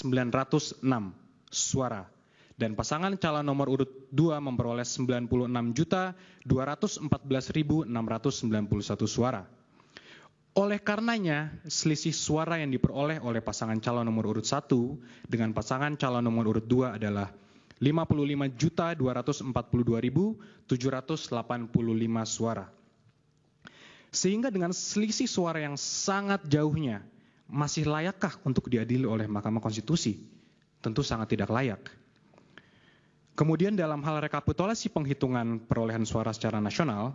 906 suara. Dan pasangan calon nomor urut 2 memperoleh 96.214.691 suara. Oleh karenanya, selisih suara yang diperoleh oleh pasangan calon nomor urut 1 dengan pasangan calon nomor urut 2 adalah 55.242.785 suara. Sehingga dengan selisih suara yang sangat jauhnya, masih layakkah untuk diadili oleh Mahkamah Konstitusi? Tentu sangat tidak layak. Kemudian dalam hal rekapitulasi penghitungan perolehan suara secara nasional,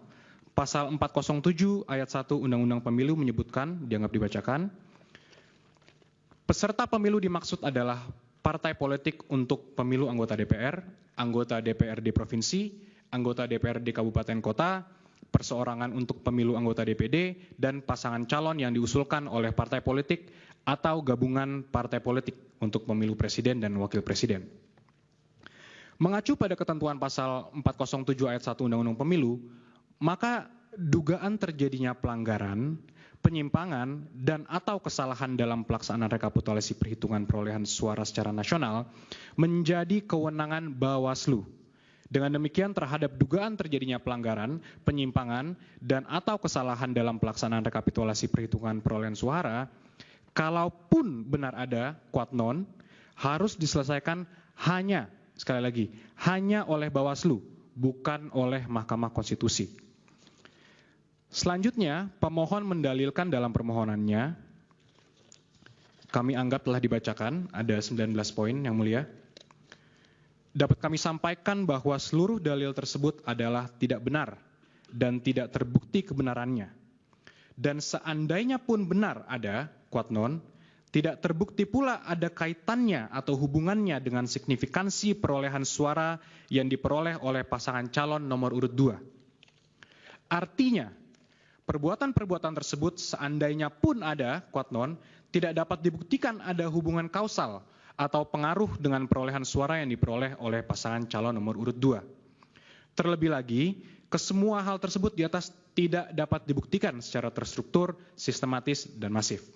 Pasal 407 ayat 1 Undang-Undang Pemilu menyebutkan, dianggap dibacakan, peserta pemilu dimaksud adalah partai politik untuk pemilu anggota DPRD provinsi, anggota DPRD kabupaten kota, perseorangan untuk pemilu anggota DPD, dan pasangan calon yang diusulkan oleh partai politik atau gabungan partai politik untuk pemilu presiden dan wakil presiden. Mengacu pada ketentuan pasal 407 ayat 1 Undang-Undang Pemilu, maka dugaan terjadinya pelanggaran, penyimpangan, dan atau kesalahan dalam pelaksanaan rekapitulasi perhitungan perolehan suara secara nasional menjadi kewenangan Bawaslu. Dengan demikian terhadap dugaan terjadinya pelanggaran, penyimpangan, dan atau kesalahan dalam pelaksanaan rekapitulasi perhitungan perolehan suara, kalaupun benar ada kuat non, harus diselesaikan hanya, sekali lagi, hanya oleh Bawaslu, bukan oleh Mahkamah Konstitusi. Selanjutnya, pemohon mendalilkan dalam permohonannya, kami anggap telah dibacakan, ada 19 poin yang mulia. Dapat kami sampaikan bahwa seluruh dalil tersebut adalah tidak benar dan tidak terbukti kebenarannya. Dan seandainya pun benar ada, kuat non, tidak terbukti pula ada kaitannya atau hubungannya dengan signifikansi perolehan suara yang diperoleh oleh pasangan calon nomor urut 2. Artinya, perbuatan-perbuatan tersebut seandainya pun ada, kuat non, tidak dapat dibuktikan ada hubungan kausal atau pengaruh dengan perolehan suara yang diperoleh oleh pasangan calon nomor urut 2. Terlebih lagi, kesemua hal tersebut di atas tidak dapat dibuktikan secara terstruktur, sistematis, dan masif.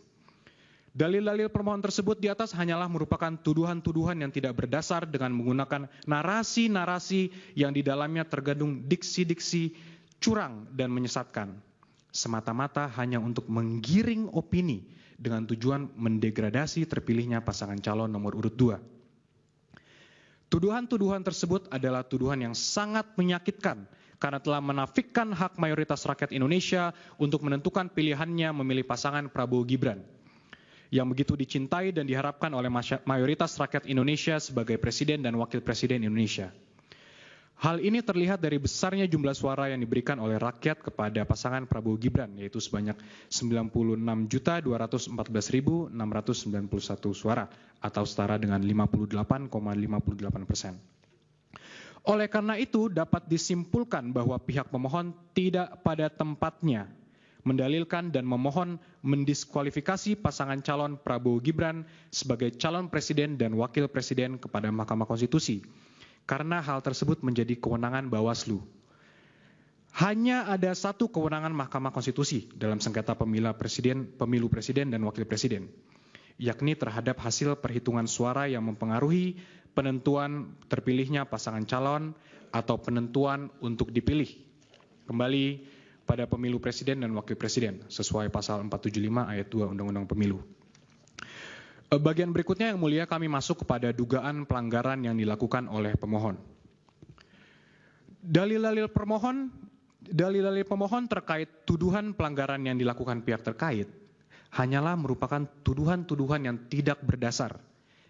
Dalil-dalil permohonan tersebut di atas hanyalah merupakan tuduhan-tuduhan yang tidak berdasar dengan menggunakan narasi-narasi yang di dalamnya terkandung diksi-diksi curang dan menyesatkan. Semata-mata hanya untuk menggiring opini dengan tujuan mendegradasi terpilihnya pasangan calon nomor urut 2. Tuduhan-tuduhan tersebut adalah tuduhan yang sangat menyakitkan karena telah menafikan hak mayoritas rakyat Indonesia untuk menentukan pilihannya memilih pasangan Prabowo Gibran yang begitu dicintai dan diharapkan oleh mayoritas rakyat Indonesia sebagai presiden dan wakil presiden Indonesia. Hal ini terlihat dari besarnya jumlah suara yang diberikan oleh rakyat kepada pasangan Prabowo Gibran, yaitu sebanyak 96.214.691 suara, atau setara dengan 58,58%. Oleh karena itu, dapat disimpulkan bahwa pihak pemohon tidak pada tempatnya mendalilkan dan memohon mendiskualifikasi pasangan calon Prabowo Gibran sebagai calon presiden dan wakil presiden kepada Mahkamah Konstitusi. Karena hal tersebut menjadi kewenangan Bawaslu. Hanya ada satu kewenangan Mahkamah Konstitusi dalam sengketa pemilu presiden dan wakil presiden, yakni terhadap hasil perhitungan suara yang mempengaruhi penentuan terpilihnya pasangan calon atau penentuan untuk dipilih kembali pada pemilu presiden dan wakil presiden sesuai pasal 475 ayat 2 Undang-Undang Pemilu. Bagian berikutnya yang mulia kami masuk kepada dugaan pelanggaran yang dilakukan oleh pemohon. Dalil-dalil pemohon terkait tuduhan pelanggaran yang dilakukan pihak terkait hanyalah merupakan tuduhan-tuduhan yang tidak berdasar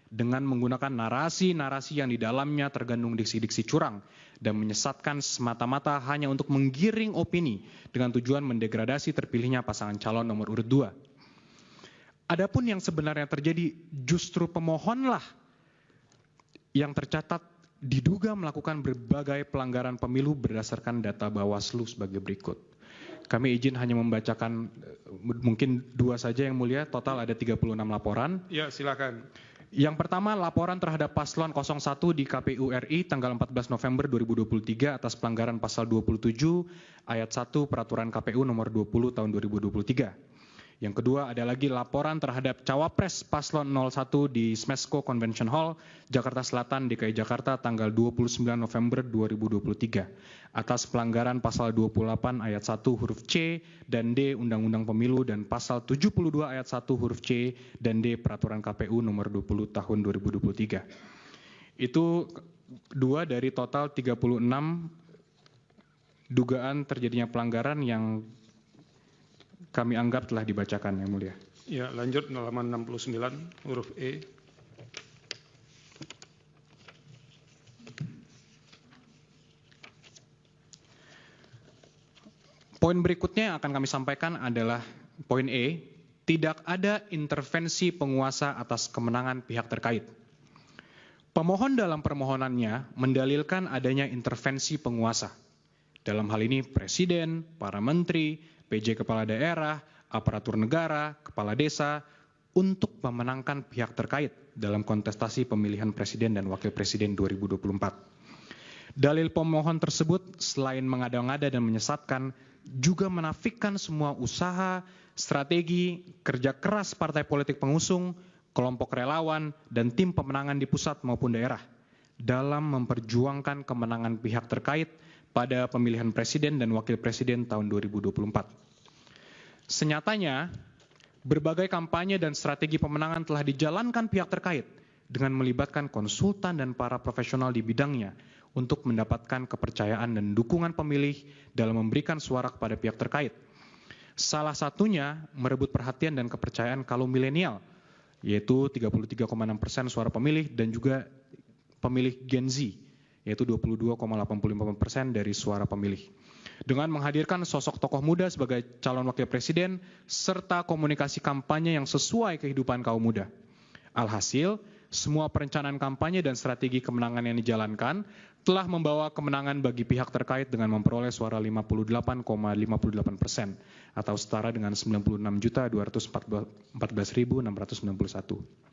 dengan menggunakan narasi-narasi yang di dalamnya terkandung diksi-diksi curang dan menyesatkan semata-mata hanya untuk menggiring opini dengan tujuan mendegradasi terpilihnya pasangan calon nomor urut 2. Adapun yang sebenarnya terjadi justru pemohonlah yang tercatat diduga melakukan berbagai pelanggaran pemilu berdasarkan data Bawaslu sebagai berikut. Kami izin hanya membacakan mungkin 2 saja yang mulia, total ada 36 laporan. Ya, silakan. Yang pertama, laporan terhadap paslon 01 di KPU RI tanggal 14 November 2023 atas pelanggaran pasal 27 ayat 1 Peraturan KPU nomor 20 tahun 2023. Yang kedua ada lagi laporan terhadap Cawapres Paslon 01 di Smesco Convention Hall, Jakarta Selatan, DKI Jakarta, tanggal 29 November 2023, atas pelanggaran pasal 28 ayat 1 huruf C dan D Undang-Undang Pemilu dan pasal 72 ayat 1 huruf C dan D Peraturan KPU nomor 20 tahun 2023. Itu 2 dari total 36 dugaan terjadinya pelanggaran yang kami anggap telah dibacakan, Yang Mulia. Ya, lanjut halaman 69 huruf E. Poin berikutnya yang akan kami sampaikan adalah poin E, tidak ada intervensi penguasa atas kemenangan pihak terkait. Pemohon dalam permohonannya mendalilkan adanya intervensi penguasa. Dalam hal ini Presiden, para menteri, PJ Kepala Daerah, aparatur negara, kepala desa, untuk memenangkan pihak terkait dalam kontestasi pemilihan Presiden dan Wakil Presiden 2024. Dalil pemohon tersebut selain mengada-ngada dan menyesatkan, juga menafikan semua usaha, strategi, kerja keras partai politik pengusung, kelompok relawan, dan tim pemenangan di pusat maupun daerah dalam memperjuangkan kemenangan pihak terkait pada pemilihan Presiden dan Wakil Presiden tahun 2024. Senyatanya, berbagai kampanye dan strategi pemenangan telah dijalankan pihak terkait dengan melibatkan konsultan dan para profesional di bidangnya untuk mendapatkan kepercayaan dan dukungan pemilih dalam memberikan suara kepada pihak terkait. Salah satunya merebut perhatian dan kepercayaan kaum milenial, yaitu 33,6% suara pemilih, dan juga pemilih Gen Z, yaitu 22,85% dari suara pemilih. Dengan menghadirkan sosok tokoh muda sebagai calon wakil presiden, serta komunikasi kampanye yang sesuai kehidupan kaum muda. Alhasil, semua perencanaan kampanye dan strategi kemenangan yang dijalankan telah membawa kemenangan bagi pihak terkait dengan memperoleh suara 58,58% atau setara dengan 96.214.691.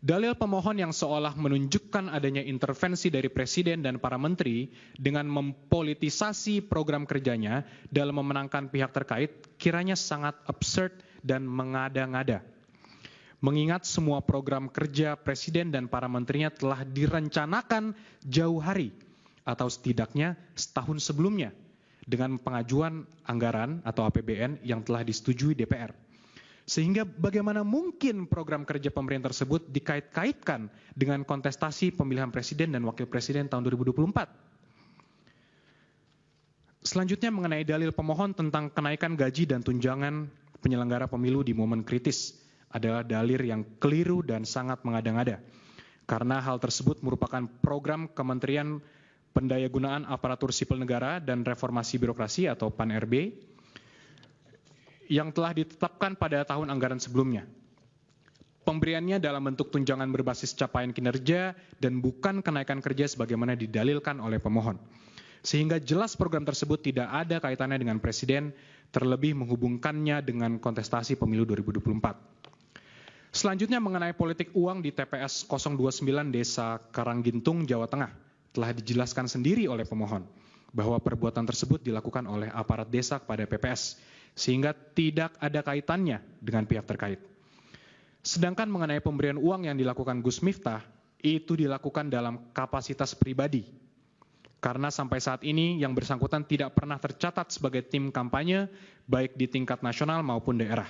Dalil pemohon yang seolah menunjukkan adanya intervensi dari Presiden dan para menteri dengan mempolitisasi program kerjanya dalam memenangkan pihak terkait kiranya sangat absurd dan mengada-ngada. Mengingat semua program kerja Presiden dan para menterinya telah direncanakan jauh hari atau setidaknya setahun sebelumnya dengan pengajuan anggaran atau APBN yang telah disetujui DPR. Sehingga bagaimana mungkin program kerja pemerintah tersebut dikait-kaitkan dengan kontestasi pemilihan Presiden dan Wakil Presiden tahun 2024. Selanjutnya mengenai dalil pemohon tentang kenaikan gaji dan tunjangan penyelenggara pemilu di momen kritis adalah dalil yang keliru dan sangat mengada-ngada. Karena hal tersebut merupakan program Kementerian Pendayagunaan Aparatur Sipil Negara dan Reformasi Birokrasi atau PAN-RB yang telah ditetapkan pada tahun anggaran sebelumnya. Pemberiannya dalam bentuk tunjangan berbasis capaian kinerja dan bukan kenaikan kerja sebagaimana didalilkan oleh pemohon. Sehingga jelas program tersebut tidak ada kaitannya dengan Presiden, terlebih menghubungkannya dengan kontestasi pemilu 2024. Selanjutnya mengenai politik uang di TPS 029 Desa Karanggintung, Jawa Tengah, telah dijelaskan sendiri oleh pemohon bahwa perbuatan tersebut dilakukan oleh aparat desa kepada PPS, sehingga tidak ada kaitannya dengan pihak terkait. Sedangkan mengenai pemberian uang yang dilakukan Gus Miftah, itu dilakukan dalam kapasitas pribadi. Karena sampai saat ini yang bersangkutan tidak pernah tercatat sebagai tim kampanye, baik di tingkat nasional maupun daerah.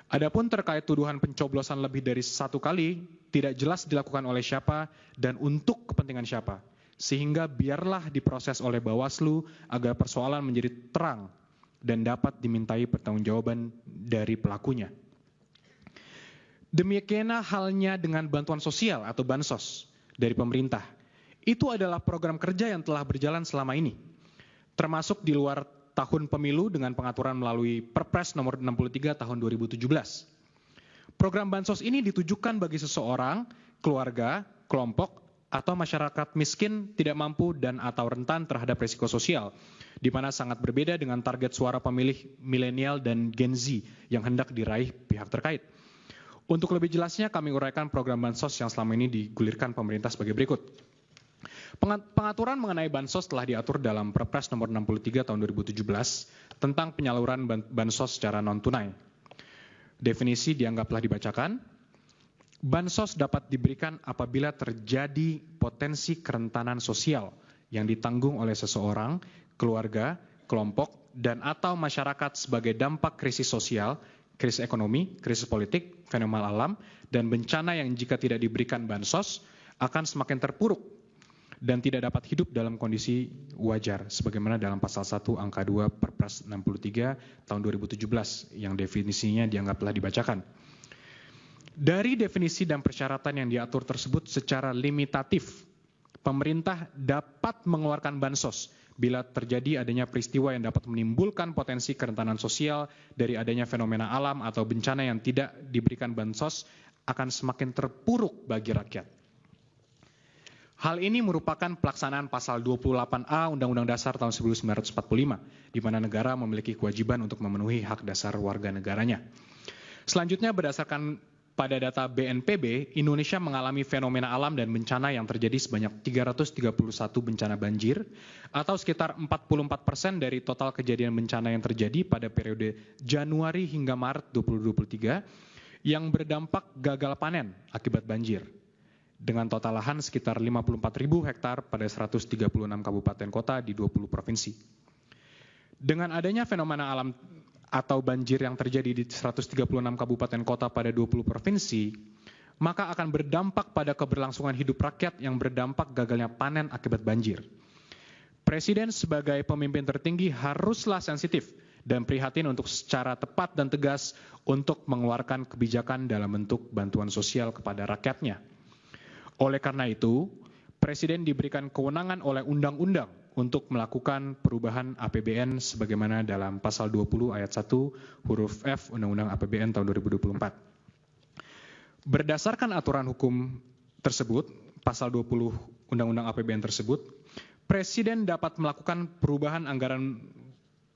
Adapun terkait tuduhan pencoblosan lebih dari 1 kali, tidak jelas dilakukan oleh siapa dan untuk kepentingan siapa. Sehingga biarlah diproses oleh Bawaslu agar persoalan menjadi terang dan dapat dimintai pertanggungjawaban dari pelakunya. Demikian halnya dengan bantuan sosial atau bansos dari pemerintah. Itu adalah program kerja yang telah berjalan selama ini, termasuk di luar tahun pemilu dengan pengaturan melalui Perpres nomor 63 tahun 2017. Program bansos ini ditujukan bagi seseorang, keluarga, kelompok, atau masyarakat miskin, tidak mampu dan atau rentan terhadap risiko sosial, di mana sangat berbeda dengan target suara pemilih milenial dan Gen Z yang hendak diraih pihak terkait. Untuk lebih jelasnya kami uraikan program bansos yang selama ini digulirkan pemerintah sebagai berikut. Pengaturan mengenai bansos telah diatur dalam Perpres nomor 63 tahun 2017 tentang penyaluran bansos secara non-tunai. Definisi dianggap telah dibacakan. Bansos dapat diberikan apabila terjadi potensi kerentanan sosial yang ditanggung oleh seseorang, keluarga, kelompok, dan atau masyarakat sebagai dampak krisis sosial, krisis ekonomi, krisis politik, fenomena alam, dan bencana yang jika tidak diberikan bansos akan semakin terpuruk dan tidak dapat hidup dalam kondisi wajar, sebagaimana dalam pasal 1 angka 2 Perpres 63 tahun 2017 yang definisinya dianggap telah dibacakan. Dari definisi dan persyaratan yang diatur tersebut secara limitatif, pemerintah dapat mengeluarkan bansos bila terjadi adanya peristiwa yang dapat menimbulkan potensi kerentanan sosial dari adanya fenomena alam atau bencana yang tidak diberikan bansos akan semakin terpuruk bagi rakyat. Hal ini merupakan pelaksanaan pasal 28A Undang-Undang Dasar tahun 1945, di mana negara memiliki kewajiban untuk memenuhi hak dasar warga negaranya. Selanjutnya berdasarkan pada data BNPB, Indonesia mengalami fenomena alam dan bencana yang terjadi sebanyak 331 bencana banjir, atau sekitar 44% dari total kejadian bencana yang terjadi pada periode Januari hingga Maret 2023, yang berdampak gagal panen akibat banjir, dengan total lahan sekitar 54.000 hektar pada 136 kabupaten kota di 20 provinsi. Dengan adanya fenomena alam atau banjir yang terjadi di 136 kabupaten kota pada 20 provinsi, maka akan berdampak pada keberlangsungan hidup rakyat yang berdampak gagalnya panen akibat banjir. Presiden sebagai pemimpin tertinggi haruslah sensitif dan prihatin untuk secara tepat dan tegas untuk mengeluarkan kebijakan dalam bentuk bantuan sosial kepada rakyatnya. Oleh karena itu, Presiden diberikan kewenangan oleh undang-undang untuk melakukan perubahan APBN sebagaimana dalam pasal 20 ayat 1 huruf F Undang-Undang APBN tahun 2024. Berdasarkan aturan hukum tersebut, pasal 20 Undang-Undang APBN tersebut, Presiden dapat melakukan perubahan anggaran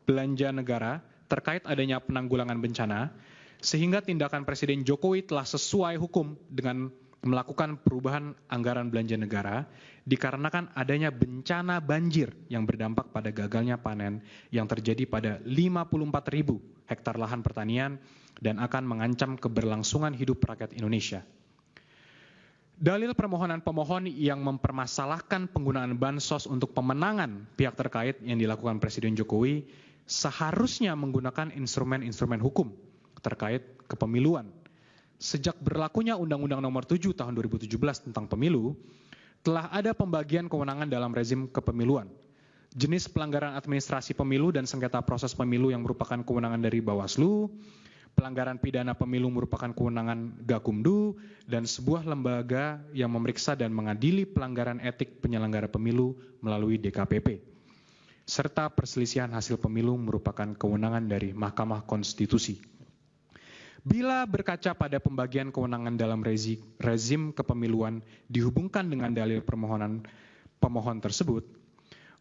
belanja negara terkait adanya penanggulangan bencana, sehingga tindakan Presiden Jokowi telah sesuai hukum dengan melakukan perubahan anggaran belanja negara dikarenakan adanya bencana banjir yang berdampak pada gagalnya panen yang terjadi pada 54.000 hektar lahan pertanian dan akan mengancam keberlangsungan hidup rakyat Indonesia. Dalil permohonan pemohon yang mempermasalahkan penggunaan bansos untuk pemenangan pihak terkait yang dilakukan Presiden Jokowi seharusnya menggunakan instrumen-instrumen hukum terkait kepemiluan. Sejak berlakunya Undang-Undang Nomor 7 Tahun 2017 tentang Pemilu, telah ada pembagian kewenangan dalam rezim kepemiluan. Jenis pelanggaran administrasi pemilu dan sengketa proses pemilu yang merupakan kewenangan dari Bawaslu, pelanggaran pidana pemilu merupakan kewenangan Gakumdu, dan sebuah lembaga yang memeriksa dan mengadili pelanggaran etik penyelenggara pemilu melalui DKPP. Serta perselisihan hasil pemilu merupakan kewenangan dari Mahkamah Konstitusi. Bila berkaca pada pembagian kewenangan dalam rezim kepemiluan dihubungkan dengan dalil permohonan pemohon tersebut,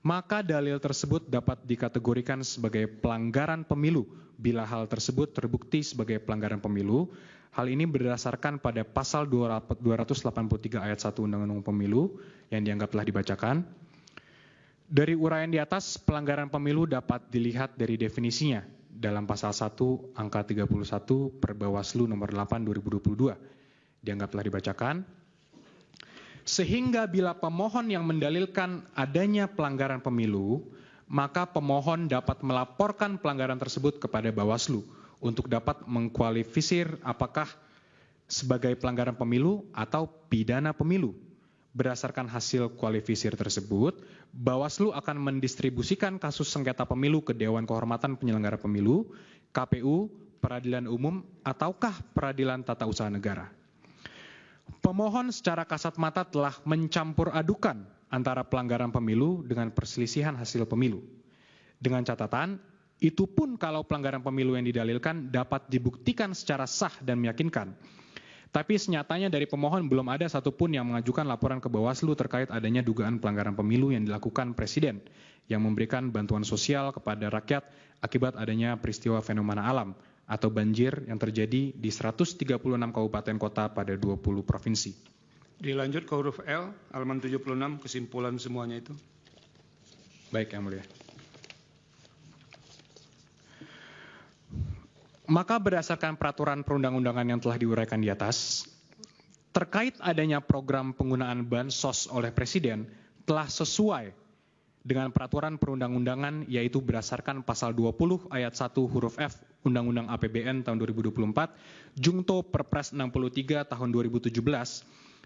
maka dalil tersebut dapat dikategorikan sebagai pelanggaran pemilu bila hal tersebut terbukti sebagai pelanggaran pemilu. Hal ini berdasarkan pada pasal 283 ayat 1 Undang-Undang Pemilu yang dianggap telah dibacakan. Dari uraian di atas, pelanggaran pemilu dapat dilihat dari definisinya dalam pasal 1 angka 31 Perbawaslu nomor 8 2022 dianggap telah dibacakan. Sehingga bila pemohon yang mendalilkan adanya pelanggaran pemilu, maka pemohon dapat melaporkan pelanggaran tersebut kepada Bawaslu untuk dapat mengkualifisir apakah sebagai pelanggaran pemilu atau pidana pemilu. Berdasarkan hasil kualifisir tersebut, Bawaslu akan mendistribusikan kasus sengketa pemilu ke Dewan Kehormatan Penyelenggara Pemilu, KPU, Peradilan Umum, ataukah Peradilan Tata Usaha Negara. Pemohon secara kasat mata telah mencampur adukan antara pelanggaran pemilu dengan perselisihan hasil pemilu. Dengan catatan, itu pun kalau pelanggaran pemilu yang didalilkan dapat dibuktikan secara sah dan meyakinkan. Tapi senyatanya dari pemohon belum ada satupun yang mengajukan laporan ke Bawaslu terkait adanya dugaan pelanggaran pemilu yang dilakukan Presiden yang memberikan bantuan sosial kepada rakyat akibat adanya peristiwa fenomena alam atau banjir yang terjadi di 136 kabupaten kota pada 20 provinsi. Dilanjut ke huruf L, halaman 76, kesimpulan semuanya itu. Baik, Yang Mulia. Maka berdasarkan peraturan perundang-undangan yang telah diuraikan di atas, terkait adanya program penggunaan bansos oleh Presiden telah sesuai dengan peraturan perundang-undangan, yaitu berdasarkan pasal 20 ayat 1 huruf F Undang-Undang APBN tahun 2024, Jungto Perpres 63 tahun 2017,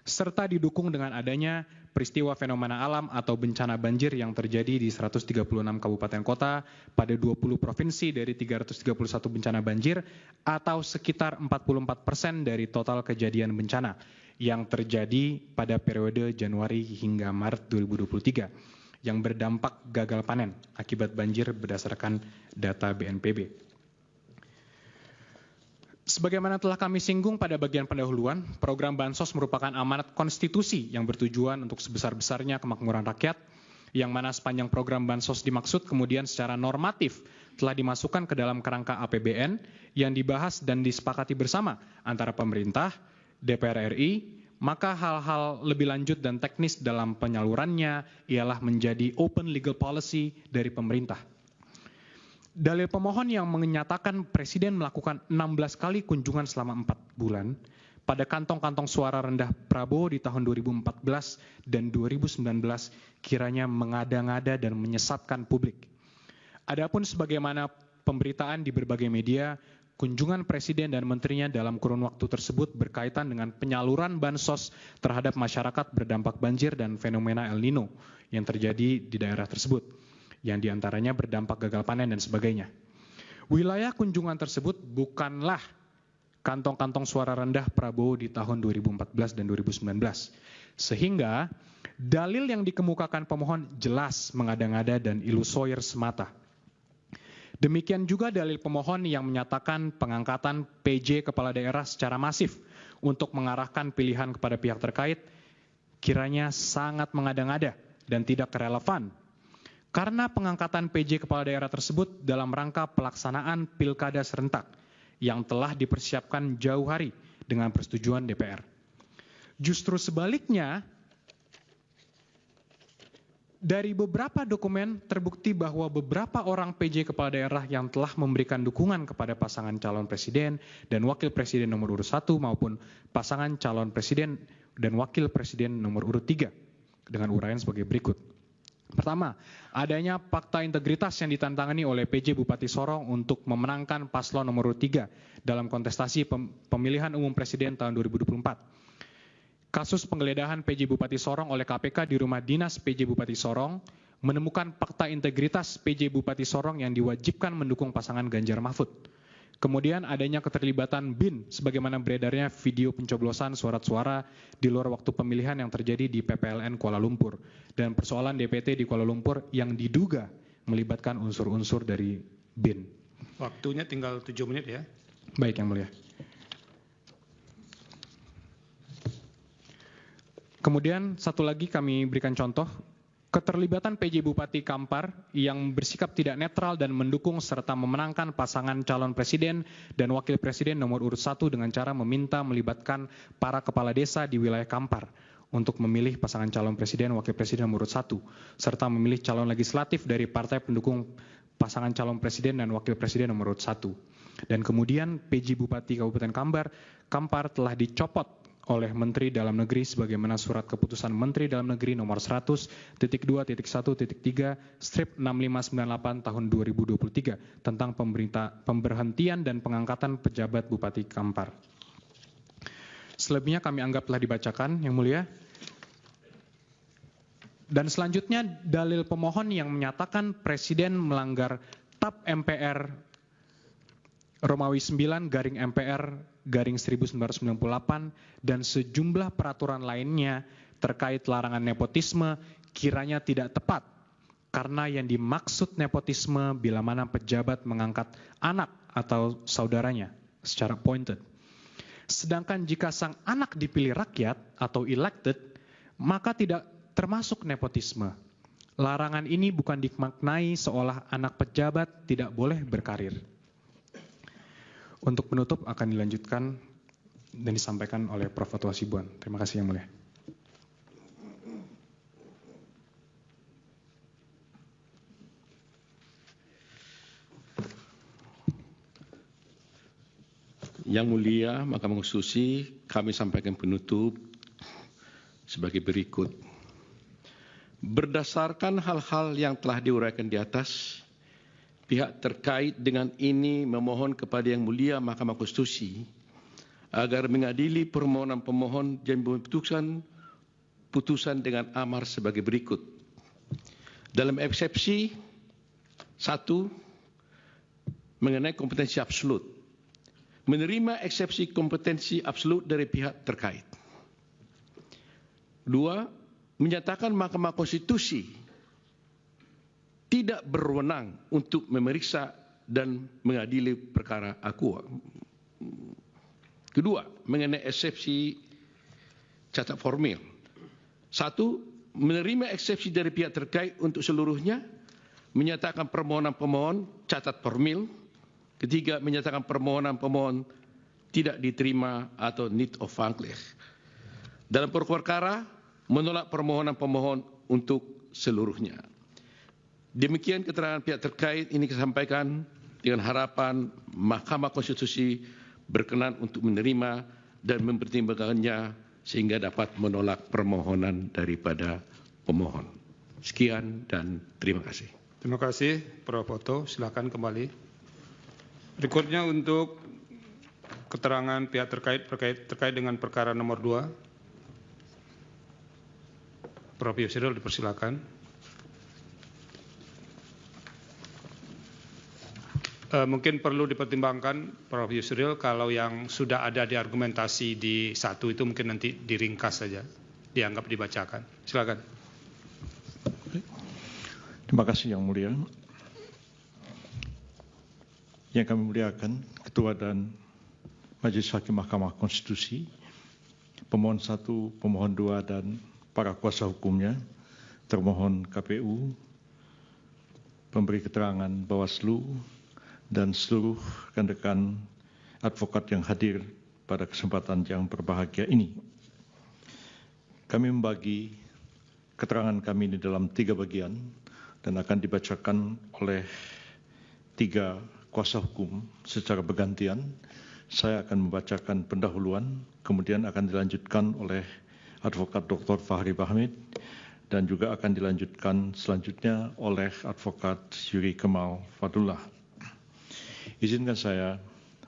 serta didukung dengan adanya peristiwa fenomena alam atau bencana banjir yang terjadi di 136 kabupaten kota pada 20 provinsi dari 331 bencana banjir, atau sekitar 44% dari total kejadian bencana yang terjadi pada periode Januari hingga Maret 2023 yang berdampak gagal panen akibat banjir berdasarkan data BNPB. Sebagaimana telah kami singgung pada bagian pendahuluan, program Bansos merupakan amanat konstitusi yang bertujuan untuk sebesar-besarnya kemakmuran rakyat, yang mana sepanjang program Bansos dimaksud kemudian secara normatif telah dimasukkan ke dalam kerangka APBN yang dibahas dan disepakati bersama antara pemerintah, DPR RI, maka hal-hal lebih lanjut dan teknis dalam penyalurannya ialah menjadi open legal policy dari pemerintah. Dalil pemohon yang menyatakan Presiden melakukan 16 kali kunjungan selama 4 bulan pada kantong-kantong suara rendah Prabowo di tahun 2014 dan 2019 kiranya mengada-ngada dan menyesatkan publik. Adapun sebagaimana pemberitaan di berbagai media, kunjungan Presiden dan menterinya dalam kurun waktu tersebut berkaitan dengan penyaluran bansos terhadap masyarakat berdampak banjir dan fenomena El Nino yang terjadi di daerah tersebut, yang diantaranya berdampak gagal panen dan sebagainya. Wilayah kunjungan tersebut bukanlah kantong-kantong suara rendah Prabowo di tahun 2014 dan 2019. Sehingga dalil yang dikemukakan pemohon jelas mengada-ngada dan ilusoir semata. Demikian juga dalil pemohon yang menyatakan pengangkatan PJ Kepala Daerah secara masif untuk mengarahkan pilihan kepada pihak terkait kiranya sangat mengada-ngada dan tidak relevan. Karena pengangkatan PJ Kepala Daerah tersebut dalam rangka pelaksanaan pilkada serentak yang telah dipersiapkan jauh hari dengan persetujuan DPR. Justru sebaliknya, dari beberapa dokumen terbukti bahwa beberapa orang PJ Kepala Daerah yang telah memberikan dukungan kepada pasangan calon presiden dan wakil presiden nomor urut 1 maupun pasangan calon presiden dan wakil presiden nomor urut 3 dengan uraian sebagai berikut. Pertama, adanya fakta integritas yang ditantangani oleh PJ Bupati Sorong untuk memenangkan paslon nomor urut 3 dalam kontestasi pemilihan umum presiden tahun 2024. Kasus penggeledahan PJ Bupati Sorong oleh KPK di rumah dinas PJ Bupati Sorong menemukan fakta integritas PJ Bupati Sorong yang diwajibkan mendukung pasangan Ganjar Mahfud. Kemudian adanya keterlibatan BIN sebagaimana beredarnya video pencoblosan surat suara di luar waktu pemilihan yang terjadi di PPLN Kuala Lumpur dan persoalan DPT di Kuala Lumpur yang diduga melibatkan unsur-unsur dari BIN. Waktunya tinggal 7 menit ya. Baik, Yang Mulia. Kemudian satu lagi kami berikan contoh, keterlibatan PJ Bupati Kampar yang bersikap tidak netral dan mendukung serta memenangkan pasangan calon presiden dan wakil presiden nomor urut 1 dengan cara meminta melibatkan para kepala desa di wilayah Kampar untuk memilih pasangan calon presiden wakil presiden nomor urut 1 serta memilih calon legislatif dari partai pendukung pasangan calon presiden dan wakil presiden nomor urut 1. Dan kemudian PJ Bupati Kabupaten Kampar telah dicopot oleh Menteri Dalam Negeri sebagaimana surat keputusan Menteri Dalam Negeri nomor 100.2.1.3 strip 6598 tahun 2023 tentang pemberhentian dan pengangkatan pejabat Bupati Kampar. Selebihnya kami anggap telah dibacakan, Yang Mulia. Dan selanjutnya dalil pemohon yang menyatakan Presiden melanggar TAP MPR Romawi 9 garing MPR garing 1998 dan sejumlah peraturan lainnya terkait larangan nepotisme kiranya tidak tepat karena yang dimaksud nepotisme bila mana pejabat mengangkat anak atau saudaranya secara appointed. Sedangkan jika sang anak dipilih rakyat atau elected maka tidak termasuk nepotisme. Larangan ini bukan dimaknai seolah anak pejabat tidak boleh berkarir. Untuk penutup akan dilanjutkan dan disampaikan oleh Prof. Fatwa Sibuan. Terima kasih Yang Mulia. Yang Mulia Mahkamah Konstitusi, kami sampaikan penutup sebagai berikut. Berdasarkan hal-hal yang telah diuraikan di atas, pihak terkait dengan ini memohon kepada Yang Mulia Mahkamah Konstitusi agar mengadili permohonan pemohon dan putusan dengan amar sebagai berikut. Dalam eksepsi 1, mengenai kompetensi absolut, menerima eksepsi kompetensi absolut dari pihak terkait. 2, menyatakan Mahkamah Konstitusi tidak berwenang untuk memeriksa dan mengadili perkara akuo. Kedua, mengenai eksepsi cacat formil. 1, menerima eksepsi dari pihak terkait untuk seluruhnya, menyatakan permohonan pemohon cacat formil. Ketiga, menyatakan permohonan pemohon tidak diterima atau need of vanquilage. Dalam pokok perkara, menolak permohonan pemohon untuk seluruhnya. Demikian keterangan pihak terkait ini disampaikan dengan harapan Mahkamah Konstitusi berkenan untuk menerima dan mempertimbangkannya sehingga dapat menolak permohonan daripada pemohon. Sekian dan terima kasih. Terima kasih, Prof. Otto. Silakan kembali. Berikutnya untuk keterangan pihak terkait dengan perkara nomor 2. Prof. Yusril, dipersilakan. Mungkin perlu dipertimbangkan, Prof. Yusril, kalau yang sudah ada di argumentasi di 1 itu mungkin nanti diringkas saja, dianggap dibacakan. Silakan. Terima kasih Yang Mulia. Yang kami muliakan, Ketua dan Majelis Hakim Mahkamah Konstitusi, pemohon 1, pemohon 2, dan para kuasa hukumnya, termohon KPU, pemberi keterangan Bawaslu, dan seluruh rekan-rekan advokat yang hadir pada kesempatan yang berbahagia ini. Kami membagi keterangan kami ini dalam 3 bagian dan akan dibacakan oleh 3 kuasa hukum secara bergantian. Saya akan membacakan pendahuluan, kemudian akan dilanjutkan oleh advokat Dr. Fahri Bahmid, dan juga akan dilanjutkan selanjutnya oleh advokat Yuri Kemal Fadullah. Izinkan saya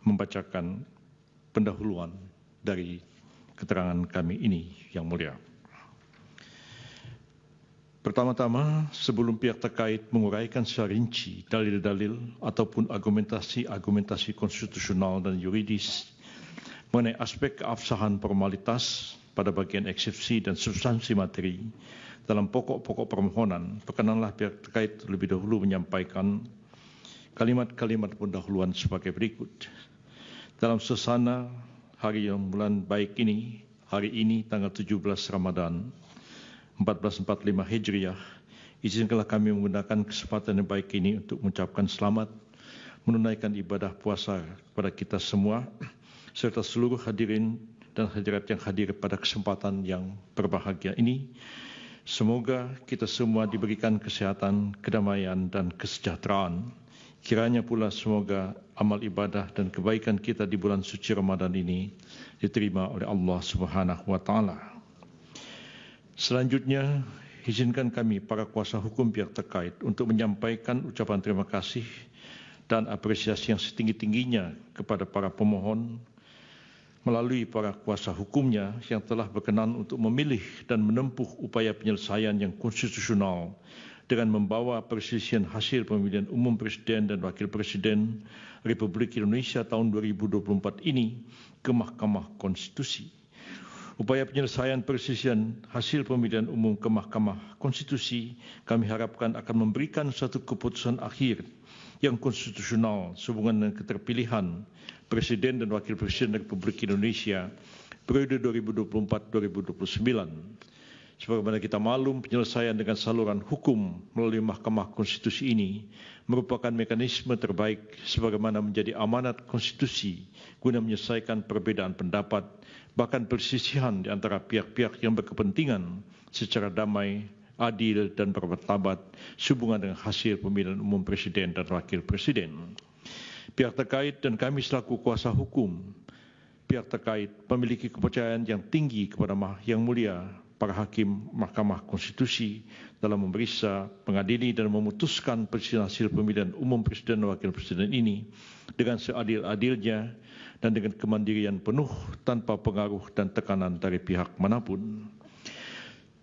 membacakan pendahuluan dari keterangan kami ini, Yang Mulia. Pertama-tama, sebelum pihak terkait menguraikan secara rinci dalil-dalil ataupun argumentasi konstitusional dan yuridis mengenai aspek keabsahan formalitas pada bagian eksepsi dan substansi materi dalam pokok-pokok permohonan, perkenanlah pihak terkait terlebih dahulu menyampaikan kalimat-kalimat pendahuluan sebagai berikut. Dalam suasana hari yang bulan baik ini, hari ini tanggal 17 Ramadan 1445 Hijriah, izinkanlah kami menggunakan kesempatan yang baik ini untuk mengucapkan selamat menunaikan ibadah puasa kepada kita semua serta seluruh hadirin dan hadirat yang hadir pada kesempatan yang berbahagia ini. Semoga kita semua diberikan kesehatan, kedamaian, dan kesejahteraan. Kiranya pula semoga amal ibadah dan kebaikan kita di bulan suci Ramadan ini diterima oleh Allah Subhanahu wa taala. Selanjutnya, izinkan kami para kuasa hukum pihak terkait untuk menyampaikan ucapan terima kasih dan apresiasi yang setinggi-tingginya kepada para pemohon melalui para kuasa hukumnya yang telah berkenan untuk memilih dan menempuh upaya penyelesaian yang konstitusional dengan membawa perselisihan hasil pemilihan umum Presiden dan Wakil Presiden Republik Indonesia tahun 2024 ini ke Mahkamah Konstitusi. Upaya penyelesaian perselisihan hasil pemilihan umum ke Mahkamah Konstitusi kami harapkan akan memberikan satu keputusan akhir yang konstitusional sehubungan dengan keterpilihan Presiden dan Wakil Presiden Republik Indonesia periode 2024-2029. Sebagaimana kita maklum, penyelesaian dengan saluran hukum melalui Mahkamah Konstitusi ini merupakan mekanisme terbaik sebagaimana menjadi amanat konstitusi guna menyelesaikan perbedaan pendapat, bahkan perselisihan di antara pihak-pihak yang berkepentingan secara damai, adil, dan bermartabat sehubungan dengan hasil pemilihan umum Presiden dan Wakil Presiden. Pihak terkait dan kami selaku kuasa hukum pihak terkait memiliki kepercayaan yang tinggi kepada Yang Mulia para hakim Mahkamah Konstitusi dalam memeriksa, mengadili dan memutuskan hasil pemilihan umum Presiden dan Wakil Presiden ini dengan seadil-adilnya dan dengan kemandirian penuh tanpa pengaruh dan tekanan dari pihak manapun.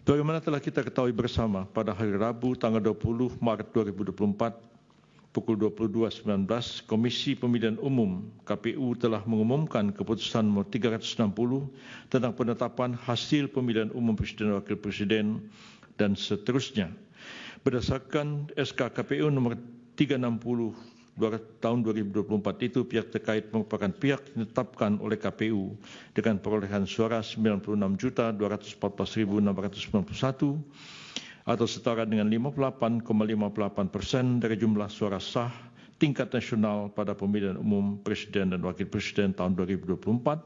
Bagaimana telah kita ketahui bersama, pada hari Rabu tanggal 20 Maret 2024 pukul 22.19, Komisi Pemilihan Umum KPU telah mengumumkan keputusan nomor 360 tentang penetapan hasil pemilihan umum Presiden dan Wakil Presiden dan seterusnya. Berdasarkan SK KPU nomor 360 tahun 2024 itu, pihak terkait merupakan pihak ditetapkan oleh KPU dengan perolehan suara 96.214.691 atau setara dengan 58,58% dari jumlah suara sah tingkat nasional pada pemilihan umum Presiden dan Wakil Presiden tahun 2024.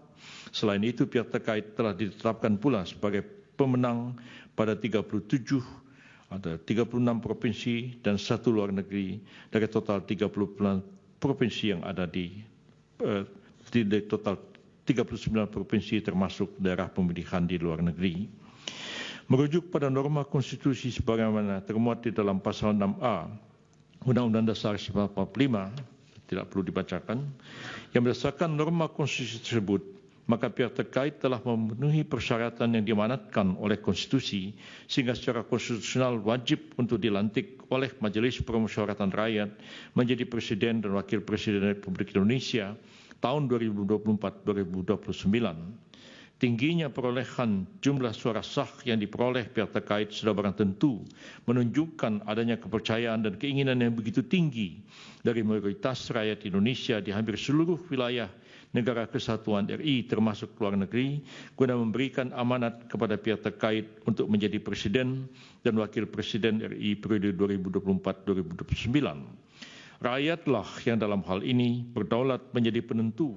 Selain itu, pihak terkait telah ditetapkan pula sebagai pemenang pada 36 provinsi dan 1 luar negeri dari total 30 provinsi yang ada di total 39 provinsi termasuk daerah pemilihan di luar negeri. Merujuk pada norma konstitusi sebagaimana termuat di dalam pasal 6A Undang-Undang Dasar 1945, tidak perlu dibacakan, yang berdasarkan norma konstitusi tersebut, maka pihak terkait telah memenuhi persyaratan yang diamanatkan oleh konstitusi sehingga secara konstitusional wajib untuk dilantik oleh Majelis Permusyawaratan Rakyat menjadi Presiden dan Wakil Presiden Republik Indonesia tahun 2024-2029. Tingginya perolehan jumlah suara sah yang diperoleh pihak terkait sudah barang tentu menunjukkan adanya kepercayaan dan keinginan yang begitu tinggi dari mayoritas rakyat Indonesia di hampir seluruh wilayah negara kesatuan RI termasuk luar negeri guna memberikan amanat kepada pihak terkait untuk menjadi Presiden dan Wakil Presiden RI periode 2024-2029. Rakyatlah yang dalam hal ini berdaulat menjadi penentu.